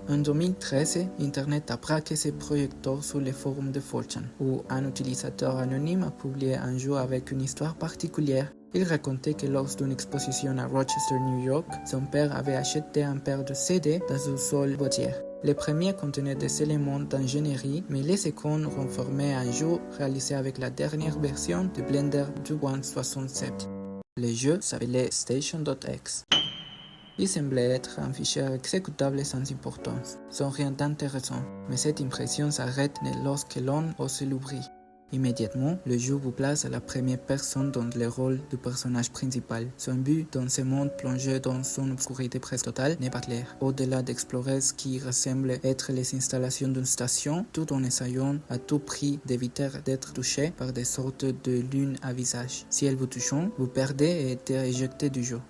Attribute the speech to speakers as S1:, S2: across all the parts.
S1: En 2013, Internet a braqué ses projecteurs sur les forums de 4chan, où un utilisateur anonyme a publié un jeu avec une histoire particulière. Il racontait que lors d'une exposition à Rochester, New York, son père avait acheté un paire de CD dans une seule boîtière. Les premiers contenaient des éléments d'ingénierie, mais les seconds renformaient un jeu réalisé avec la dernière version de Blender 2.67. Le jeu s'appelait Station.exe. Il semblait être un fichier exécutable sans importance, sans rien d'intéressant, mais cette impression s'arrête lorsque l'on ose l'ouvrir. Immédiatement, le jeu vous place à la première personne dans le rôle du personnage principal. Son but dans ce monde plongé dans son obscurité presque totale n'est pas clair. Au-delà d'explorer ce qui ressemble être les installations d'une station, tout en essayant à tout prix d'éviter d'être touché par des sortes de lunes à visage. Si elles vous touchent, vous perdez et êtes éjecté du jeu.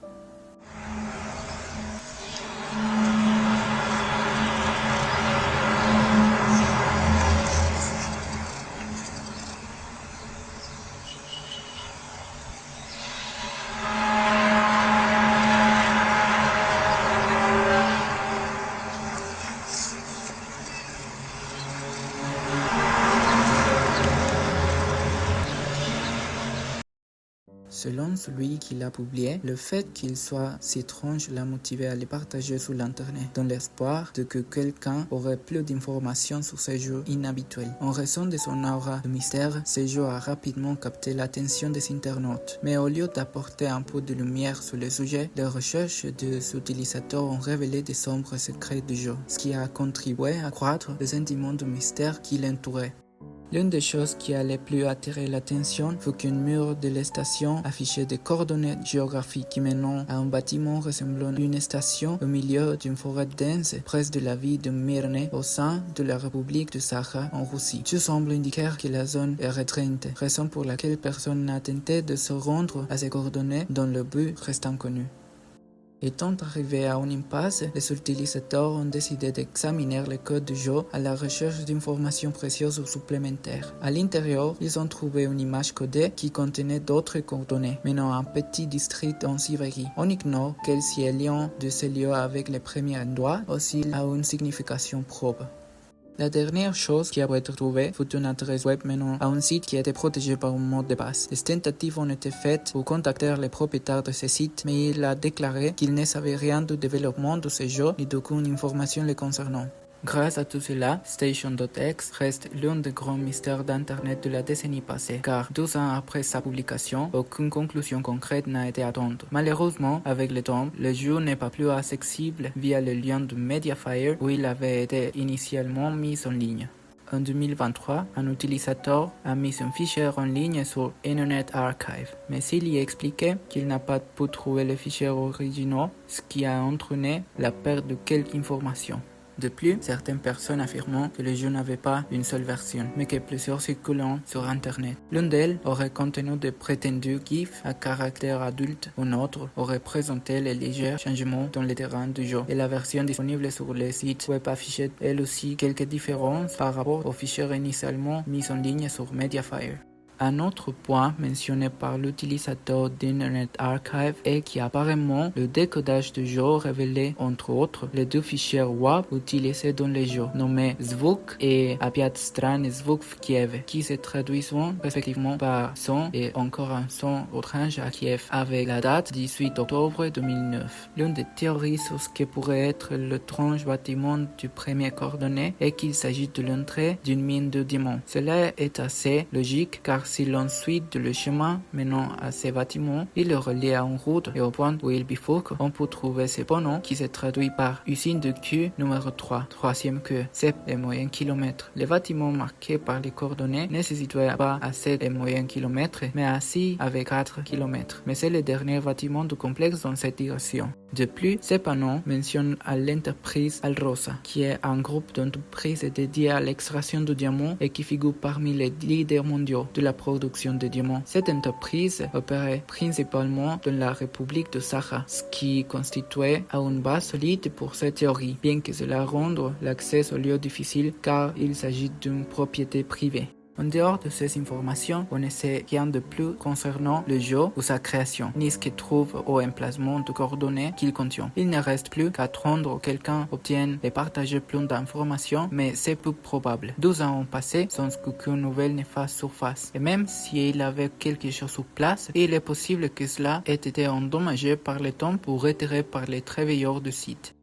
S1: Selon celui qui l'a publié, le fait qu'il soit si étrange l'a motivé à le partager sur l'internet, dans l'espoir de que quelqu'un aurait plus d'informations sur ce jeu inhabituel. En raison de son aura de mystère, ce jeu a rapidement capté l'attention des internautes. Mais au lieu d'apporter un peu de lumière sur le sujet, les recherches des utilisateurs ont révélé des sombres secrets du jeu, ce qui a contribué à accroître le sentiment de mystère qui l'entourait. L'une des choses qui a le plus attiré l'attention fut qu'un mur de la station affichait des coordonnées géographiques menant à un bâtiment ressemblant à une station au milieu d'une forêt dense près de la ville de Myrne au sein de la République de Sakha en Russie. Tout semble indiquer que la zone est restreinte, raison pour laquelle personne n'a tenté de se rendre à ces coordonnées dont le but reste inconnu. Étant arrivés à une impasse, les utilisateurs ont décidé d'examiner le code du jeu à la recherche d'informations précieuses ou supplémentaires. À l'intérieur, ils ont trouvé une image codée qui contenait d'autres coordonnées, menant à un petit district en Sibérie. On ignore quel si est lien de ce lieu avec les premiers endroits, aussi a une signification propre. La dernière chose qui a été trouvée fut une adresse web menant à un site qui était protégé par un mot de passe. Les tentatives ont été faites pour contacter les propriétaires de ce site, mais il a déclaré qu'il ne savait rien du développement de ce jeu ni d'aucune information le concernant. Grâce à tout cela, Station.exe reste l'un des grands mystères d'Internet de la décennie passée, car 12 ans après sa publication, aucune conclusion concrète n'a été attendue. Malheureusement, avec le temps, le jeu n'est pas plus accessible via le lien de Mediafire où il avait été initialement mis en ligne. En 2023, un utilisateur a mis un fichier en ligne sur Internet Archive, mais il y expliquait qu'il n'a pas pu trouver les fichiers originaux, ce qui a entraîné la perte de quelques informations. De plus, certaines personnes affirment que le jeu n'avait pas une seule version, mais que plusieurs circulant sur Internet. L'une d'elles aurait contenu de prétendus GIFs à caractère adulte, une autre aurait présenté les légers changements dans le terrain du jeu, et la version disponible sur le site web affichait elle aussi quelques différences par rapport aux fichiers initialement mis en ligne sur Mediafire. Un autre point mentionné par l'utilisateur d'Internet Archive est qu'apparemment le décodage du jeu révélait entre autres les deux fichiers WAV utilisés dans le jeu, nommés Zvuk et Apiat Stran Zvuk в Kiev, qui se traduisent respectivement par son et encore un son étrange à Kiev, avec la date 18 octobre 2009. L'une des théories sur ce que pourrait être l'étrange bâtiment du premier coordonné est qu'il s'agit de l'entrée d'une mine de diamants. Cela est assez logique car si l'on suit le chemin menant à ces bâtiments, il est relié à une route et au point où il bifurque, on peut trouver ce panneau qui se traduit par usine de Q numéro 3, troisième queue, 7,1 km. Les bâtiments marqués par les coordonnées ne se situaient pas à 7,1 km, mais à 6 avec 4 km. Mais c'est le dernier bâtiment du complexe dans cette direction. De plus, ces panneaux mentionnent à l'entreprise Alrosa, qui est un groupe d'entreprises dédié à l'extraction de diamants et qui figure parmi les leaders mondiaux de la production de diamants. Cette entreprise opérait principalement dans la République de Sakha, ce qui constituait une base solide pour cette théorie, bien que cela rende l'accès au lieu difficile car il s'agit d'une propriété privée. En dehors de ces informations, on ne sait rien de plus concernant le jeu ou sa création, ni ce qu'il trouve au emplacement de coordonnées qu'il contient. Il ne reste plus qu'à attendre que quelqu'un obtienne et partage plus d'informations, mais c'est peu probable. 12 ans ont passé sans qu'aucune nouvelle ne fasse surface. Et même s'il avait quelque chose sur place, il est possible que cela ait été endommagé par les temps ou retiré par les travailleurs du site.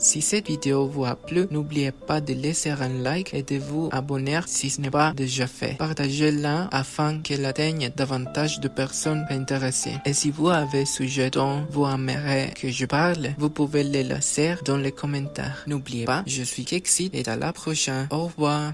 S1: Si cette vidéo vous a plu, n'oubliez pas de laisser un like et de vous abonner si ce n'est pas déjà fait. Partagez-la afin qu'elle atteigne davantage de personnes intéressées. Et si vous avez sujet dont vous aimeriez que je parle, vous pouvez les laisser dans les commentaires. N'oubliez pas, je suis Kexit et à la prochaine. Au revoir.